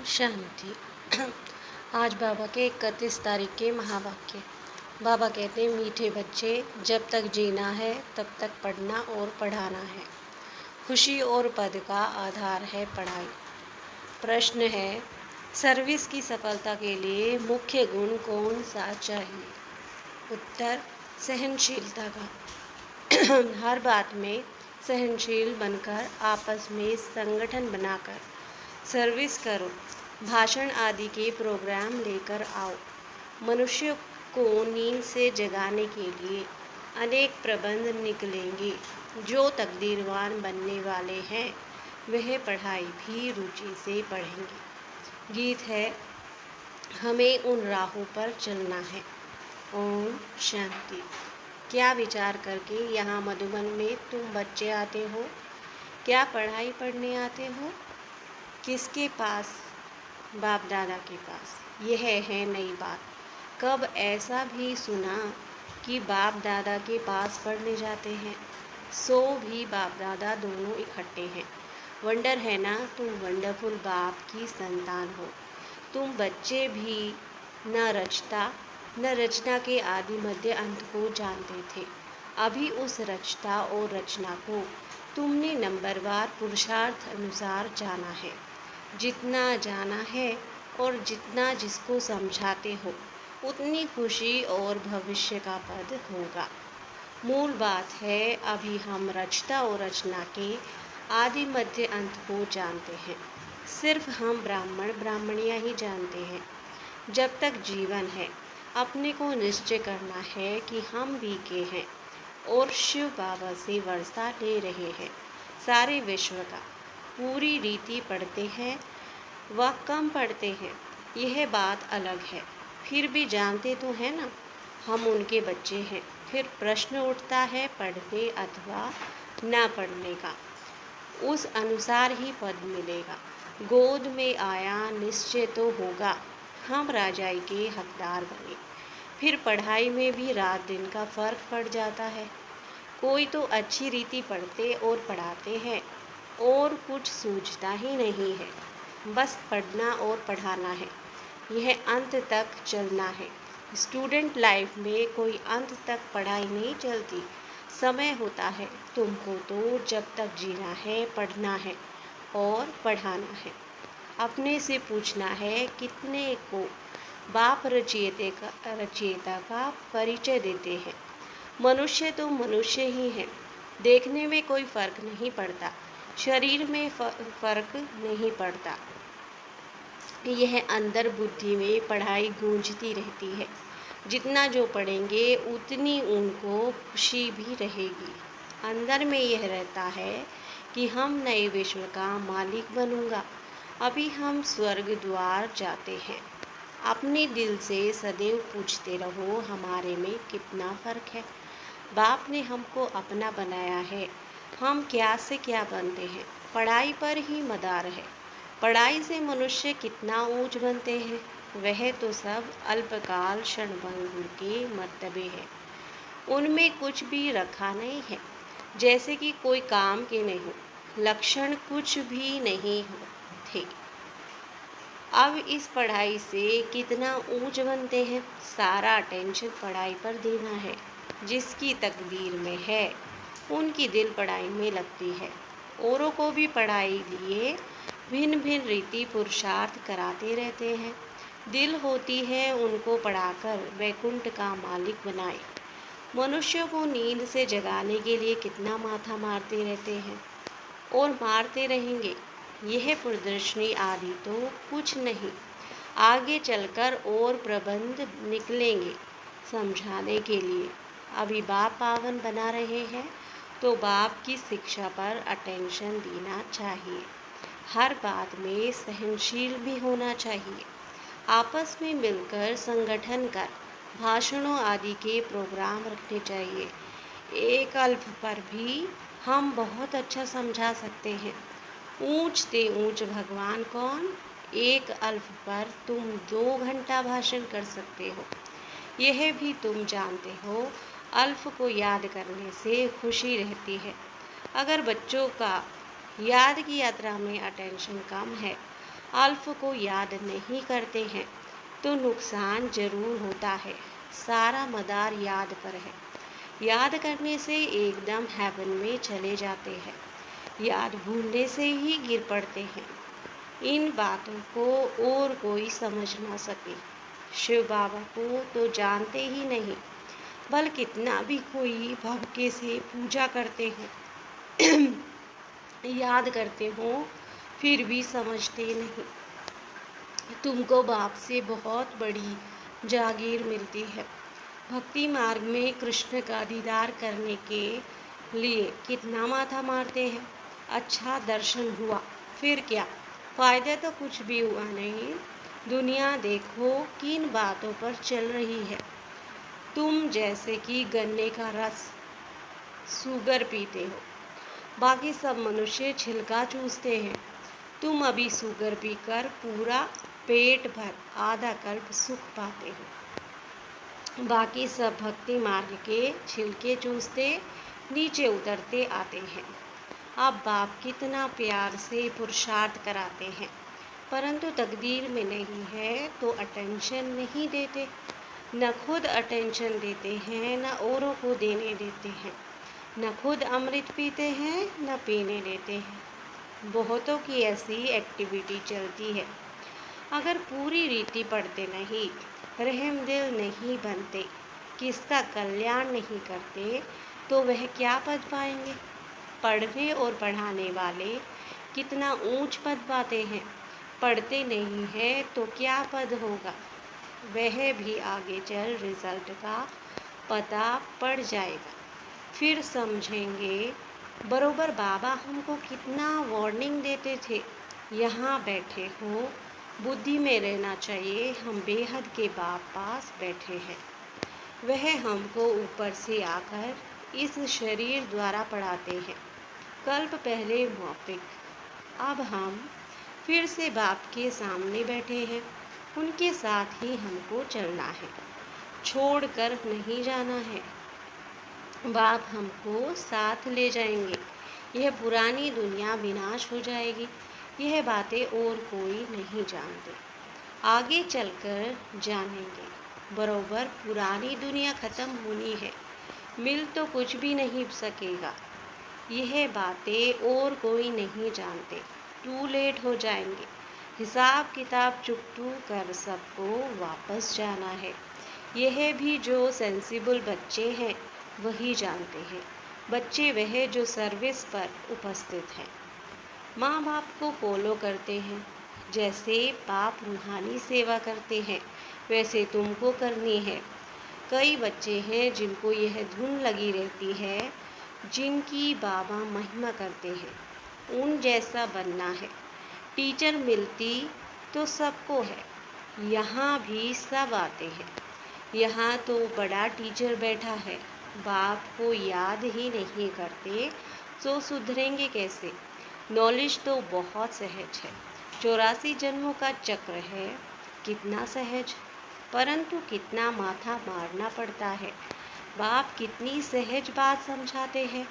शांति। आज बाबा के 31 तारीख के महावाक्य। बाबा कहते हैं, मीठे बच्चे, जब तक जीना है तब तक पढ़ना और पढ़ाना है। खुशी और पद का आधार है पढ़ाई। प्रश्न है, सर्विस की सफलता के लिए मुख्य गुण कौन सा चाहिए? उत्तर, सहनशीलता का। हर बात में सहनशील बनकर आपस में संगठन बनाकर सर्विस करो। भाषण आदि के प्रोग्राम लेकर आओ। मनुष्य को नींद से जगाने के लिए अनेक प्रबंध निकलेंगे। जो तकदीरवान बनने वाले हैं वह पढ़ाई भी रुचि से पढ़ेंगे। गीत है, हमें उन राहों पर चलना है। ओम शांति। क्या विचार करके यहाँ मधुबन में तुम बच्चे आते हो? क्या पढ़ाई पढ़ने आते हो? किसके पास? बाप दादा के पास। यह है नई बात। कब ऐसा भी सुना कि बाप दादा के पास पढ़ने जाते हैं? सो भी बाप दादा दोनों इकट्ठे हैं। वंडर है ना, तुम वंडरफुल बाप की संतान हो। तुम बच्चे भी न रचना के आदि मध्य अंत को जानते थे। अभी उस रचता और रचना को तुमने नंबरवार पुरुषार्थ अनुसार जाना है। जितना जाना है और जितना जिसको समझाते हो उतनी खुशी और भविष्य का पद होगा। मूल बात है, अभी हम रचता और रचना के आदि मध्य अंत को जानते हैं। सिर्फ हम ब्राह्मण ब्राह्मणियाँ ही जानते हैं। जब तक जीवन है अपने को निश्चय करना है कि हम भी के हैं और शिव बाबा से वर्षा ले रहे हैं। सारे विश्व का पूरी रीति पढ़ते हैं व कम पढ़ते हैं, यह बात अलग है। फिर भी जानते तो हैं ना, हम उनके बच्चे हैं। फिर प्रश्न उठता है पढ़ने अथवा ना पढ़ने का। उस अनुसार ही पद मिलेगा। गोद में आया निश्चय तो होगा, हम राजाई के हकदार बने। फिर पढ़ाई में भी रात दिन का फर्क पड़ जाता है। कोई तो अच्छी रीति पढ़ते और पढ़ाते हैं और कुछ सूझता ही नहीं है। बस पढ़ना और पढ़ाना है, यह अंत तक चलना है। स्टूडेंट लाइफ में कोई अंत तक पढ़ाई नहीं चलती। समय होता है तुमको तो जब तक जीना है पढ़ना है और पढ़ाना है। अपने से पूछना है, कितने को बाप रचयिता का परिचय देते हैं। मनुष्य तो मनुष्य ही है। देखने में कोई फर्क नहीं पड़ता, शरीर में फर्क नहीं पड़ता। यह अंदर बुद्धि में पढ़ाई गूंजती रहती है। जितना जो पढ़ेंगे उतनी उनको खुशी भी रहेगी। अंदर में यह रहता है कि हम नए विश्व का मालिक बनूंगा। अभी हम स्वर्ग द्वार जाते हैं। अपने दिल से सदैव पूछते रहो, हमारे में कितना फर्क है। बाप ने हमको अपना बनाया है। हम क्या से क्या बनते हैं, पढ़ाई पर ही मदार है। पढ़ाई से मनुष्य कितना ऊंच बनते हैं, वह तो सब अल्पकाल क्षणभंगुर के मर्तबे हैं। उनमें कुछ भी रखा नहीं है, जैसे कि कोई काम के नहीं, लक्षण कुछ भी नहीं थे। अब इस पढ़ाई से कितना ऊंच बनते हैं। सारा अटेंशन पढ़ाई पर देना है। जिसकी तकदीर में है उनकी दिल पढ़ाई में लगती है। औरों को भी पढ़ाई लिए भिन्न भिन्न रीति पुरुषार्थ कराते रहते हैं। दिल होती है उनको पढ़ाकर वैकुंठ का मालिक बनाए। मनुष्य को नींद से जगाने के लिए कितना माथा मारते रहते हैं और मारते रहेंगे। यह प्रदर्शनी आदि तो कुछ नहीं, आगे चलकर और प्रबंध निकलेंगे समझाने के लिए। अभी बाप पावन बना रहे हैं तो बाप की शिक्षा पर अटेंशन देना चाहिए। हर बात में सहनशील भी होना चाहिए। आपस में मिलकर संगठन कर भाषणों आदि के प्रोग्राम रखने चाहिए। एक अल्प पर भी हम बहुत अच्छा समझा सकते हैं। ऊंच ते ऊंच भगवान कौन? एक अल्प पर तुम 2 घंटा भाषण कर सकते हो। यह भी तुम जानते हो, अल्प को याद करने से खुशी रहती है। अगर बच्चों का याद की यात्रा में अटेंशन कम है, अल्फ को याद नहीं करते हैं तो नुकसान जरूर होता है। सारा मदार याद पर है। याद करने से एकदम हेवन में चले जाते हैं। याद भूलने से ही गिर पड़ते हैं। इन बातों को और कोई समझ ना सके। शिव बाबा को तो जानते ही नहीं, बल कितना भी कोई भक्ति से पूजा करते हैं याद करते हो, फिर भी समझते नहीं। तुमको बाप से बहुत बड़ी जागीर मिलती है। भक्ति मार्ग में कृष्ण का दीदार करने के लिए कितना माथा मारते हैं। अच्छा दर्शन हुआ, फिर क्या फायदा, तो कुछ भी हुआ नहीं। दुनिया देखो किन बातों पर चल रही है। तुम जैसे कि गन्ने का रस शुगर पीते हो, बाकी सब मनुष्य छिलका चूसते हैं। तुम अभी शुगर पीकर पूरा पेट भर आधा कल्प सुख पाते हो। बाकी सब भक्ति मार्ग के छिलके चूसते नीचे उतरते आते हैं। अब बाप कितना प्यार से पुरुषार्थ कराते हैं, परंतु तकदीर में नहीं है तो अटेंशन नहीं देते। न खुद अटेंशन देते हैं, न औरों को देने देते हैं। न खुद अमृत पीते हैं, न पीने देते हैं। बहुतों की ऐसी एक्टिविटी चलती है। अगर पूरी रीति पढ़ते नहीं, रहम दिल नहीं बनते, किसका कल्याण नहीं करते, तो वह क्या पद पाएंगे। पढ़ने और पढ़ाने वाले कितना ऊंच पद पाते हैं। पढ़ते नहीं है तो क्या पद होगा। वह भी आगे चल रिजल्ट का पता पड़ जाएगा, फिर समझेंगे। बरोबर बाबा हमको कितना वार्निंग देते थे। यहाँ बैठे हो, बुद्धि में रहना चाहिए हम बेहद के बाप पास बैठे हैं। वह हमको ऊपर से आकर इस शरीर द्वारा पढ़ाते हैं। कल्प पहले मौपिक, अब हम फिर से बाप के सामने बैठे हैं। उनके साथ ही हमको चलना है, छोड़कर नहीं जाना है। बाप हमको साथ ले जाएंगे। यह पुरानी दुनिया विनाश हो जाएगी। यह बातें और कोई नहीं जानते, आगे चलकर जानेंगे। बरोबर पुरानी दुनिया खत्म होनी है, मिल तो कुछ भी नहीं सकेगा। यह बातें और कोई नहीं जानते, टू लेट हो जाएंगे। हिसाब किताब चुकतू कर सबको वापस जाना है। यह भी जो सेंसिबल बच्चे हैं वही जानते हैं। बच्चे वह जो सर्विस पर उपस्थित हैं, माँ बाप को फॉलो करते हैं। जैसे बाप रूहानी सेवा करते हैं वैसे तुमको करनी है। कई बच्चे हैं जिनको यह धुन लगी रहती है, जिनकी बाबा महिमा करते हैं। उन जैसा बनना है। टीचर मिलती तो सबको है, यहाँ भी सब आते हैं। यहाँ तो बड़ा टीचर बैठा है, बाप को याद ही नहीं करते तो सुधरेंगे कैसे। नॉलेज तो बहुत सहज है, 84 जन्मों का चक्र है, कितना सहज, परंतु कितना माथा मारना पड़ता है। बाप कितनी सहज बात समझाते हैं।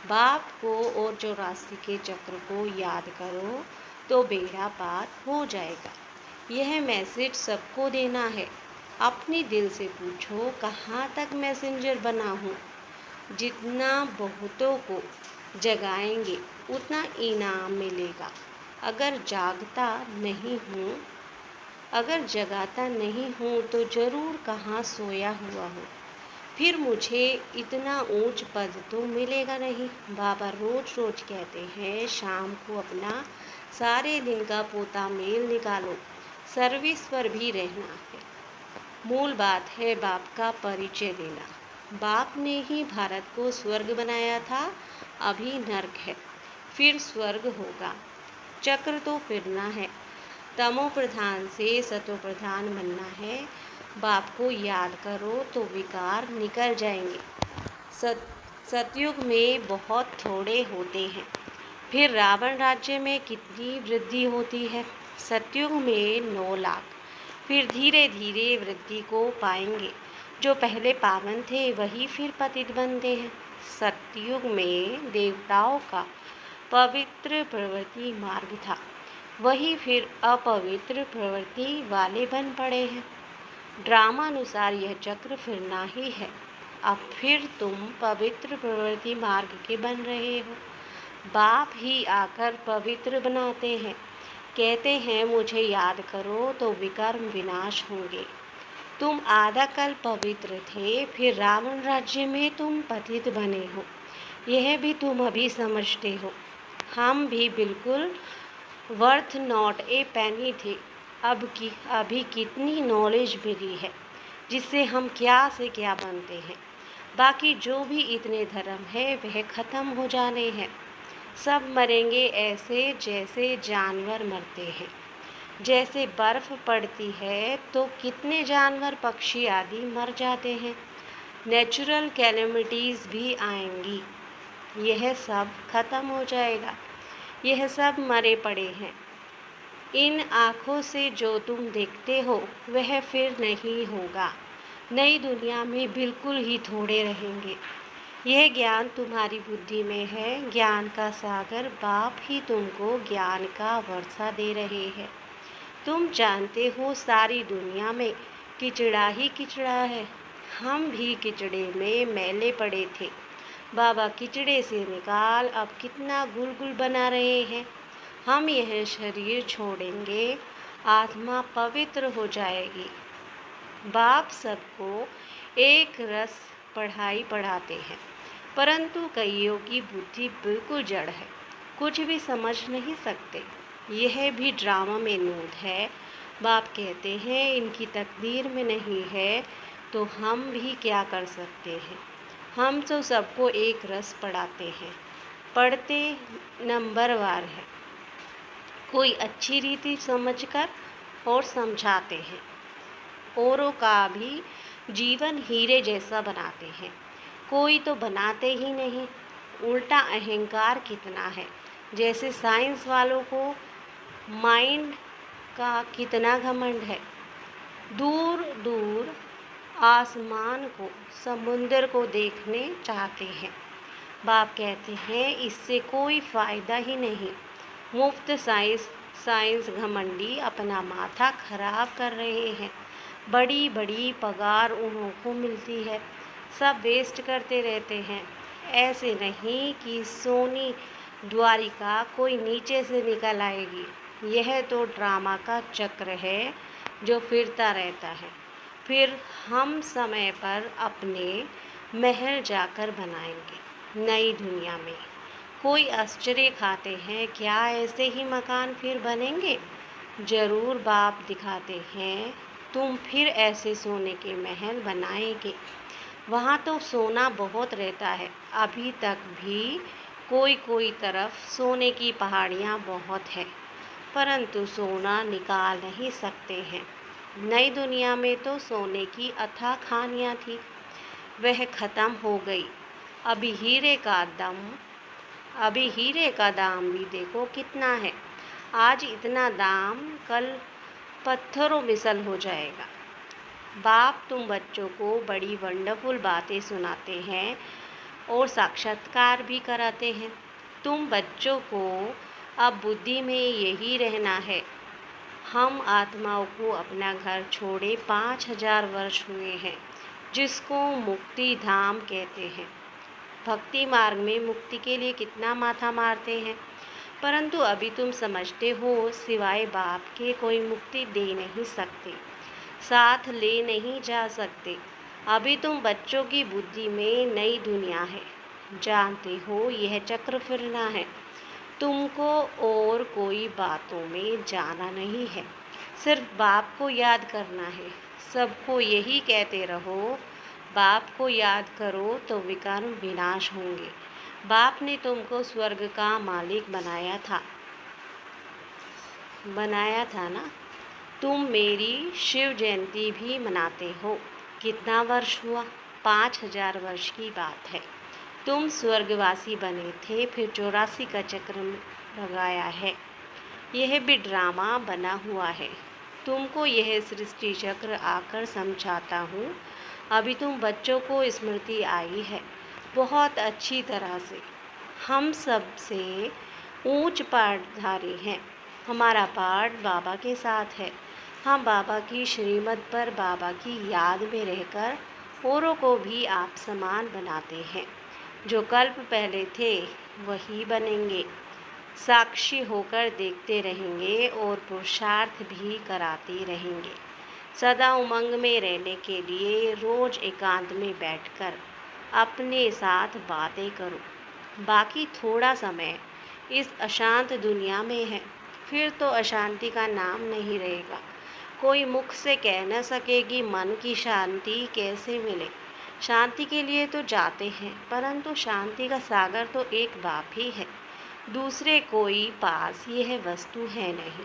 बाप को और 84 के चक्र को याद करो तो बेड़ा पार हो जाएगा। यह मैसेज सबको देना है। अपने दिल से पूछो कहाँ तक मैसेंजर बना हूँ। जितना बहुतों को जगाएंगे उतना इनाम मिलेगा। अगर जगाता नहीं हूँ तो ज़रूर कहाँ सोया हुआ हूँ। फिर मुझे इतना ऊंच पद तो मिलेगा नहीं। बाबा रोज रोज कहते हैं शाम को अपना सारे दिन का पोता मेल निकालो, सर्विस पर भी रहना है। मूल बात है बाप का परिचय देना। बाप ने ही भारत को स्वर्ग बनाया था, अभी नर्क है, फिर स्वर्ग होगा। चक्र तो फिरना है, तमो प्रधान से सतो प्रधान बनना है। बाप को याद करो तो विकार निकल जाएंगे। सतयुग में बहुत थोड़े होते हैं, फिर रावण राज्य में कितनी वृद्धि होती है। सतयुग में 9 लाख, फिर धीरे धीरे वृद्धि को पाएंगे। जो पहले पावन थे वही फिर पतित बनते हैं। सतयुग में देवताओं का पवित्र प्रवृत्ति मार्ग था, वही फिर अपवित्र प्रवृत्ति वाले बन पड़े हैं। ड्रामानुसार यह चक्र फिरना ही है। अब फिर तुम पवित्र प्रवृत्ति मार्ग के बन रहे हो। बाप ही आकर पवित्र बनाते हैं। कहते हैं मुझे याद करो तो विकर्म विनाश होंगे। तुम आधा कल पवित्र थे, फिर रावण राज्य में तुम पतित बने हो। यह भी तुम अभी समझते हो। हम भी बिल्कुल वर्थ नॉट ए पेनी थे। अभी कितनी नॉलेज मिली है जिससे हम क्या से क्या बनते हैं। बाकी जो भी इतने धर्म है वह ख़त्म हो जाने हैं। सब मरेंगे ऐसे जैसे जानवर मरते हैं। जैसे बर्फ़ पड़ती है तो कितने जानवर पक्षी आदि मर जाते हैं। नेचुरल कैलेमिटीज़ भी आएंगी। यह सब ख़त्म हो जाएगा। यह सब मरे पड़े हैं। इन आँखों से जो तुम देखते हो वह फिर नहीं होगा। नई दुनिया में बिल्कुल ही थोड़े रहेंगे। यह ज्ञान तुम्हारी बुद्धि में है। ज्ञान का सागर बाप ही तुमको ज्ञान का वर्षा दे रहे हैं। तुम जानते हो सारी दुनिया में किचड़ा ही किचड़ा है। हम भी किचड़े में मैले पड़े थे। बाबा किचड़े से निकाल अब कितना गुलगुल बना रहे हैं। हम यह शरीर छोड़ेंगे, आत्मा पवित्र हो जाएगी। बाप सबको एक रस पढ़ाई पढ़ाते हैं, परंतु कईयों की बुद्धि बिल्कुल जड़ है, कुछ भी समझ नहीं सकते। यह भी ड्रामा में नूद है। बाप कहते हैं इनकी तकदीर में नहीं है तो हम भी क्या कर सकते हैं। हम तो सबको एक रस पढ़ाते हैं, पढ़ते नंबरवार है। कोई अच्छी रीति समझकर और समझाते हैं। औरों का भी जीवन हीरे जैसा बनाते हैं। कोई तो बनाते ही नहीं। उल्टा अहंकार कितना है। जैसे साइंस वालों को माइंड का कितना घमंड है। दूर दूर आसमान को, समुंदर को देखने चाहते हैं। बाप कहते हैं इससे कोई फ़ायदा ही नहीं। मुफ्त साइंस घमंडी अपना माथा खराब कर रहे हैं। बड़ी बड़ी पगार उन्हों को मिलती है, सब वेस्ट करते रहते हैं। ऐसे नहीं कि सोनी द्वारिका कोई नीचे से निकल आएगी। यह तो ड्रामा का चक्र है जो फिरता रहता है। फिर हम समय पर अपने महल जाकर बनाएंगे नई दुनिया में। कोई आश्चर्य खाते हैं क्या ऐसे ही मकान फिर बनेंगे। ज़रूर बाप दिखाते हैं तुम फिर ऐसे सोने के महल बनाएंगे। वहाँ तो सोना बहुत रहता है। अभी तक भी कोई तरफ सोने की पहाड़ियाँ बहुत है, परंतु सोना निकाल नहीं सकते हैं। नई दुनिया में तो सोने की अथाह खानियाँ थी, वह ख़त्म हो गई। अभी हीरे का दाम भी देखो कितना है। आज इतना दाम कल पत्थरों मिसल हो जाएगा। बाप तुम बच्चों को बड़ी वंडरफुल बातें सुनाते हैं और साक्षात्कार भी कराते हैं। तुम बच्चों को अब बुद्धि में यही रहना है। हम आत्माओं को अपना घर छोड़े 5000 वर्ष हुए हैं, जिसको मुक्ति धाम कहते हैं। भक्ति मार्ग में मुक्ति के लिए कितना माथा मारते हैं, परंतु अभी तुम समझते हो सिवाय बाप के कोई मुक्ति दे नहीं सकते, साथ ले नहीं जा सकते। अभी तुम बच्चों की बुद्धि में नई दुनिया है। जानते हो यह चक्र फिरना है। तुमको और कोई बातों में जाना नहीं है, सिर्फ बाप को याद करना है। सबको यही कहते रहो, बाप को याद करो तो विकर्म विनाश होंगे। बाप ने तुमको स्वर्ग का मालिक बनाया था ना। तुम मेरी शिव जयंती भी मनाते हो। कितना वर्ष हुआ? 5000 वर्ष की बात है। तुम स्वर्गवासी बने थे, फिर 84 का चक्र लगाया है। यह भी ड्रामा बना हुआ है। तुमको यह सृष्टि चक्र आकर समझाता हूँ। अभी तुम बच्चों को स्मृति आई है बहुत अच्छी तरह से। हम सब से ऊंच पाठधारी हैं। हमारा पाठ बाबा के साथ है। हम बाबा की श्रीमत पर बाबा की याद में रहकर औरों को भी आप समान बनाते हैं। जो कल्प पहले थे वही बनेंगे। साक्षी होकर देखते रहेंगे और पुरुषार्थ भी कराते रहेंगे। सदा उमंग में रहने के लिए रोज एकांत में बैठकर अपने साथ बातें करो। बाकी थोड़ा समय इस अशांत दुनिया में है, फिर तो अशांति का नाम नहीं रहेगा। कोई मुख से कह न सके कि मन की शांति कैसे मिले। शांति के लिए तो जाते हैं, परंतु शांति का सागर तो एक बाप ही है, दूसरे कोई पास यह वस्तु है नहीं।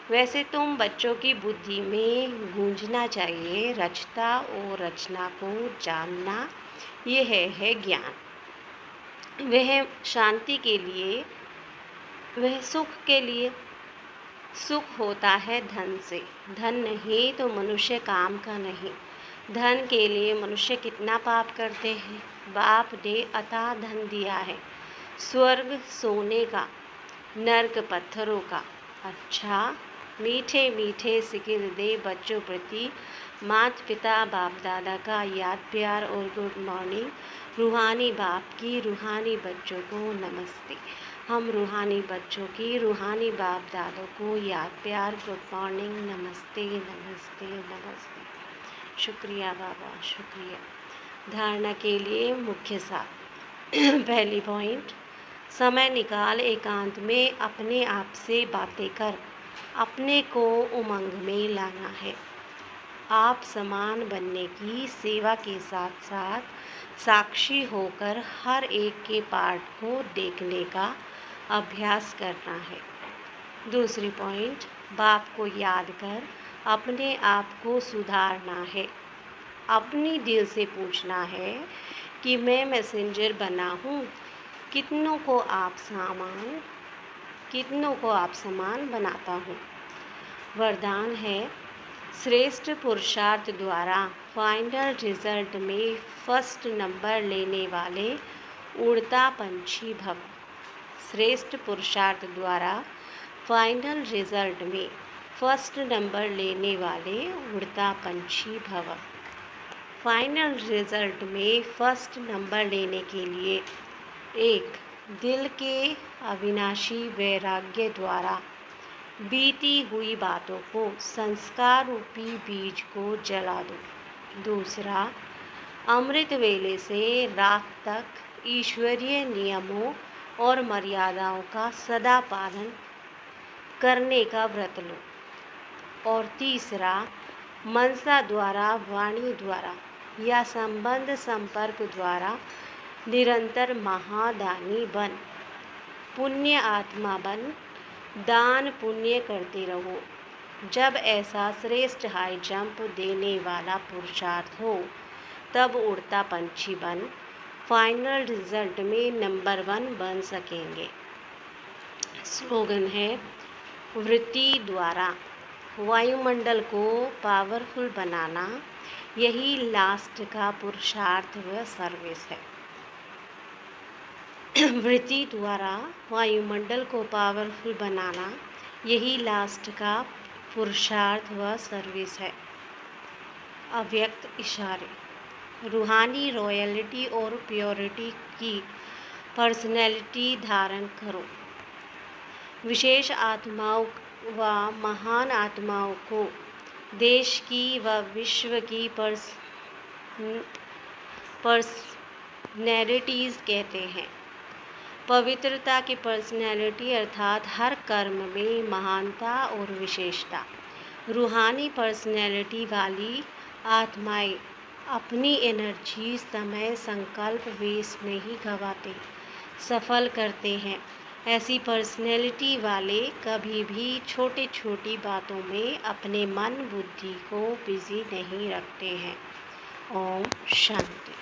वैसे तुम बच्चों की बुद्धि में गूंजना चाहिए, रचता और रचना को जानना, यह है ज्ञान। वह शांति के लिए, वह सुख के लिए। सुख होता है धन से, धन नहीं तो मनुष्य काम का नहीं। धन के लिए मनुष्य कितना पाप करते हैं। बाप ने अथाह धन दिया है, स्वर्ग सोने का, नरक पत्थरों का। अच्छा, मीठे मीठे सिकिर दे बच्चों प्रति माता पिता बाप दादा का याद प्यार और गुड मॉर्निंग। रूहानी बाप की रूहानी बच्चों को नमस्ते। हम रूहानी बच्चों की रूहानी बाप दादों को याद प्यार गुड मॉर्निंग, नमस्ते नमस्ते नमस्ते। शुक्रिया बाबा, शुक्रिया। धारणा के लिए मुख्य सार। पहली पॉइंट, समय निकाल एकांत में अपने आप से बातें कर अपने को उमंग में लाना है। आप समान बनने की सेवा के साथ साथ साक्षी होकर हर एक के पाठ को देखने का अभ्यास करना है। दूसरी पॉइंट, बाप को याद कर अपने आप को सुधारना है। अपनी दिल से पूछना है कि मैं मैसेंजर बना हूँ, कितनों को आप समान बनाता हूँ। वरदान है, श्रेष्ठ पुरुषार्थ द्वारा फाइनल रिजल्ट में फर्स्ट नंबर लेने वाले उड़ता पंछी भव। श्रेष्ठ पुरुषार्थ द्वारा फाइनल रिजल्ट में फर्स्ट नंबर लेने वाले उड़ता पंछी भव। फाइनल रिजल्ट में फर्स्ट नंबर लेने के लिए एक, दिल के अविनाशी वैराग्य द्वारा बीती हुई बातों को, संस्कार रूपी बीज को जला दो। दूसरा, अमृत वेले से रात तक ईश्वरीय नियमों और मर्यादाओं का सदा पालन करने का व्रत लो। और तीसरा, मनसा द्वारा, वाणी द्वारा या संबंध संपर्क द्वारा निरंतर महादानी बन, पुण्य आत्मा बन, दान पुण्य करते रहो। जब ऐसा श्रेष्ठ हाई जंप देने वाला पुरुषार्थ हो, तब उड़ता पंछी बन फाइनल रिजल्ट में नंबर 1 बन सकेंगे। स्लोगन है, वृत्ति द्वारा वायुमंडल को पावरफुल बनाना, यही लास्ट का पुरुषार्थ व सर्विस है। वृत्ति द्वारा वायुमंडल को पावरफुल बनाना, यही लास्ट का पुरुषार्थ व सर्विस है। अव्यक्त इशारे, रूहानी रॉयल्टी और प्योरिटी की पर्सनैलिटी धारण करो। विशेष आत्माओं व महान आत्माओं को देश की व विश्व की पर्सनैलिटीज़ कहते हैं। पवित्रता की पर्सनैलिटी अर्थात हर कर्म में महानता और विशेषता। रूहानी पर्सनैलिटी वाली आत्माएं अपनी एनर्जी, समय, संकल्प वेस्ट नहीं गवाते, सफल करते हैं। ऐसी पर्सनैलिटी वाले कभी भी छोटी छोटी बातों में अपने मन बुद्धि को बिजी नहीं रखते हैं। ओम शांति।